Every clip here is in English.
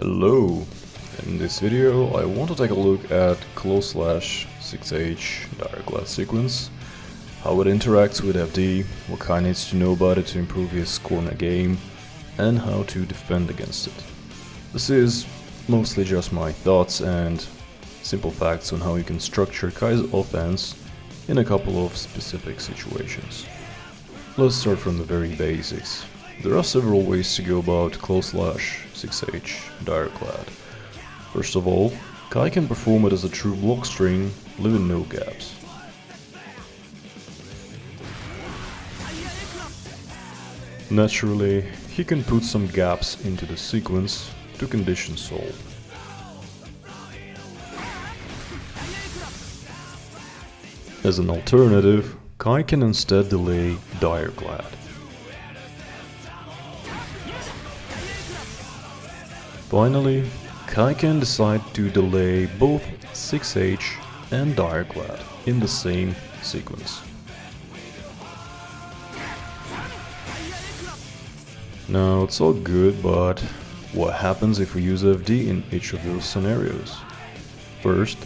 Hello! In this video I want to take a look at close slash 6H direct glad sequence, how it interacts with FD, what Kai needs to know about it to improve his corner game, and how to defend against it. This is mostly just my thoughts and simple facts on how you can structure Kai's offense in a couple of specific situations. Let's start from the very basics. There are several ways to go about close slash 6H direct glad. First of all, Kai can perform it as a true block string, leaving no gaps. Naturally, he can put some gaps into the sequence to condition Sol. As an alternative, Kai can instead delay direct glad. Finally, Kai can decide to delay both 6H and direct glad in the same sequence. Now it's all good, but what happens if we use FD in each of those scenarios? First,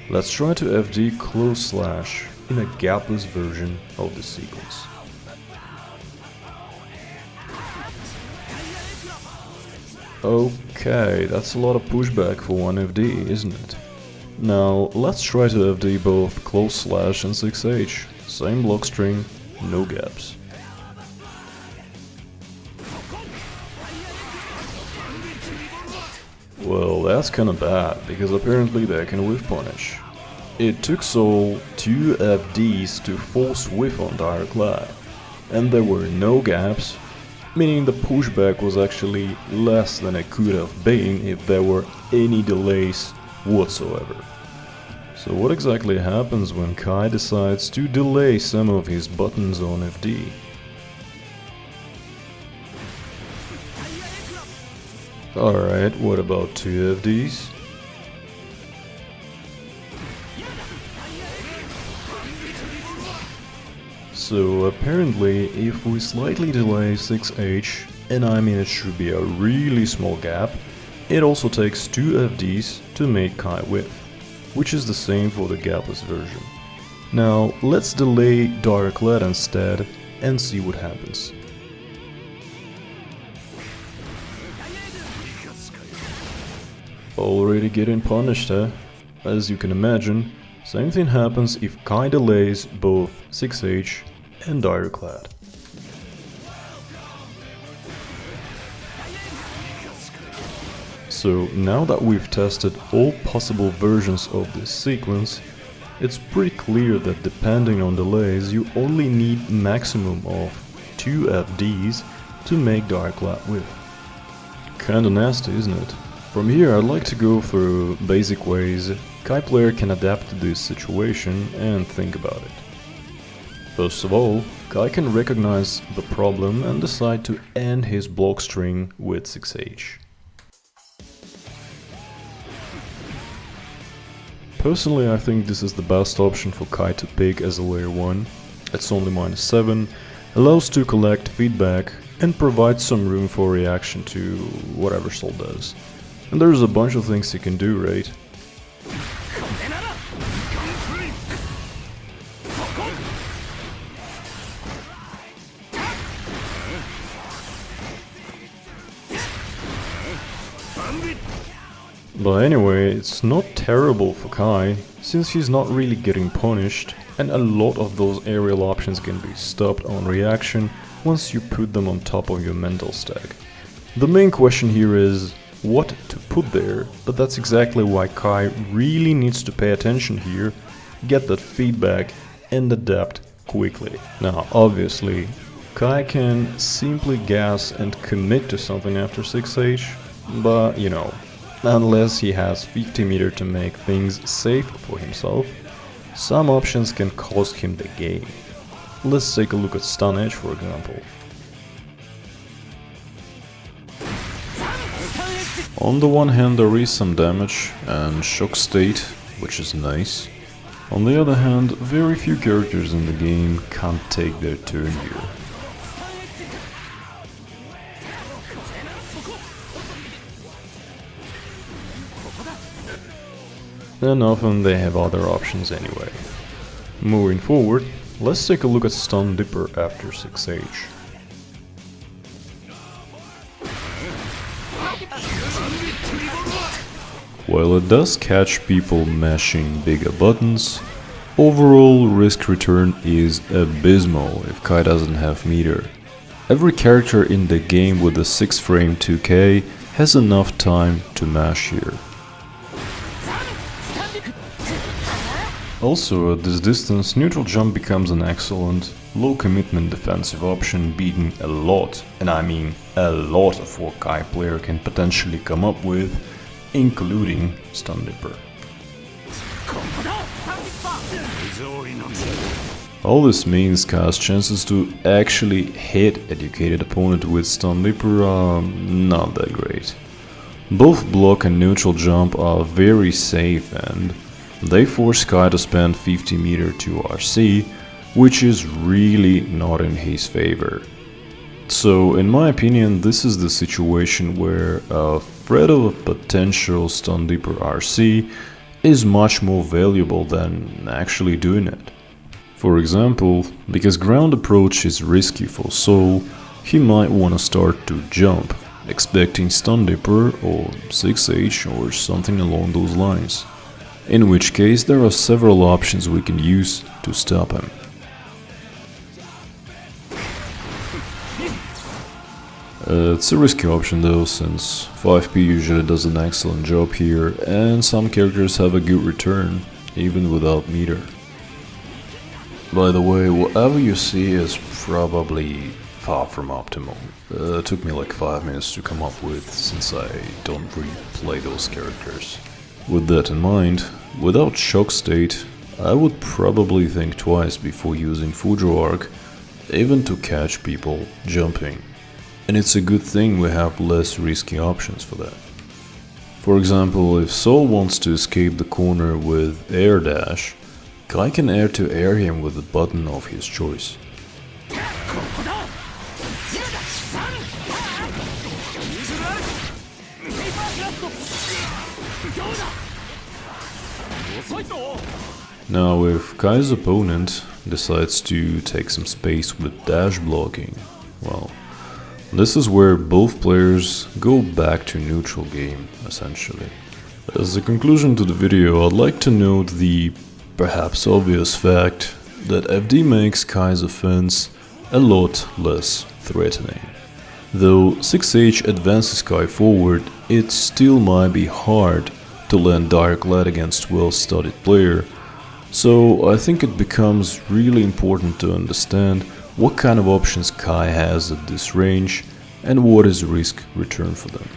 let's try to FD close slash in a gapless version of the sequence. Okay, that's a lot of pushback for one FD, isn't it? Now, let's try to FD both close slash and 6H, same block string, no gaps. Well, that's kinda bad, because apparently they can whiff punish. It took Sol 2 FDs to force whiff on direct glad, and there were no gaps, meaning the pushback was actually less than it could have been if there were any delays whatsoever. So what exactly happens when Kai decides to delay some of his buttons on FD? Alright, what about 2 FDs? So apparently, if we slightly delay 6H, and I mean it should be a really small gap, it also takes 2 FDs to make Kai whiff, which is the same for the gapless version. Now let's delay direct glad instead and see what happens. Already getting punished, huh? As you can imagine, same thing happens if Kai delays both 6H and direct glad. So now that we've tested all possible versions of this sequence, it's pretty clear that depending on delays you only need maximum of 2 FDs to make direct glad whiff. Kinda nasty, isn't it? From here I'd like to go through basic ways Kai player can adapt to this situation and think about it. First of all, Kai can recognize the problem and decide to end his block string with 6H. Personally, I think this is the best option for Kai to pick as a layer 1. It's only -7, allows to collect feedback and provides some room for reaction to whatever Sol does. And there's a bunch of things he can do, right? But anyway, it's not terrible for Kai, since he's not really getting punished, and a lot of those aerial options can be stopped on reaction once you put them on top of your mental stack. The main question here is what to put there, but that's exactly why Kai really needs to pay attention here, get that feedback and adapt quickly. Now obviously, Kai can simply gas and commit to something after 6H, but you know, unless he has 50 meter to make things safe for himself, some options can cost him the game. Let's take a look at stun edge, for example. On the one hand there is some damage and shock state, which is nice. On the other hand, very few characters in the game can't take their turn here. and often they have other options anyway. Moving forward, let's take a look at Stun Dipper after 6H. While it does catch people mashing bigger buttons, overall risk return is abysmal if Kai doesn't have meter. Every character in the game with a 6 frame 2K has enough time to mash here. Also, at this distance, neutral jump becomes an excellent, low commitment defensive option, beating a lot, and I mean a lot of what Kai player can potentially come up with, including Stun Dipper. All this means Kai's chances to actually hit educated opponent with Stun Dipper are not that great. Both block and neutral jump are very safe and they force Kai to spend 50 meter to RC, which is really not in his favor. So in my opinion, this is the situation where a threat of a potential Stun Dipper RC is much more valuable than actually doing it. For example, because ground approach is risky for Soul, he might want to start to jump, expecting Stun Dipper or 6H or something along those lines. In which case there are several options we can use to stop him. It's a risky option though, since 5P usually does an excellent job here and some characters have a good return, even without meter. By the way, whatever you see is probably far from optimal. It took me like 5 minutes to come up with, since I don't really play those characters. With that in mind, without Shock State, I would probably think twice before using Fujo Arc, even to catch people jumping. And it's a good thing we have less risky options for that. For example, if Soul wants to escape the corner with Air Dash, Kai can air to air him with the button of his choice. Now, if Kai's opponent decides to take some space with dash blocking, well, this is where both players go back to neutral game, essentially. As a conclusion to the video, I'd like to note the perhaps obvious fact that FD makes Kai's offense a lot less threatening. Though 6H advances Kai forward, it still might be hard to land direct lead against well-studied player, so I think it becomes really important to understand what kind of options Kai has at this range and what is risk return for them.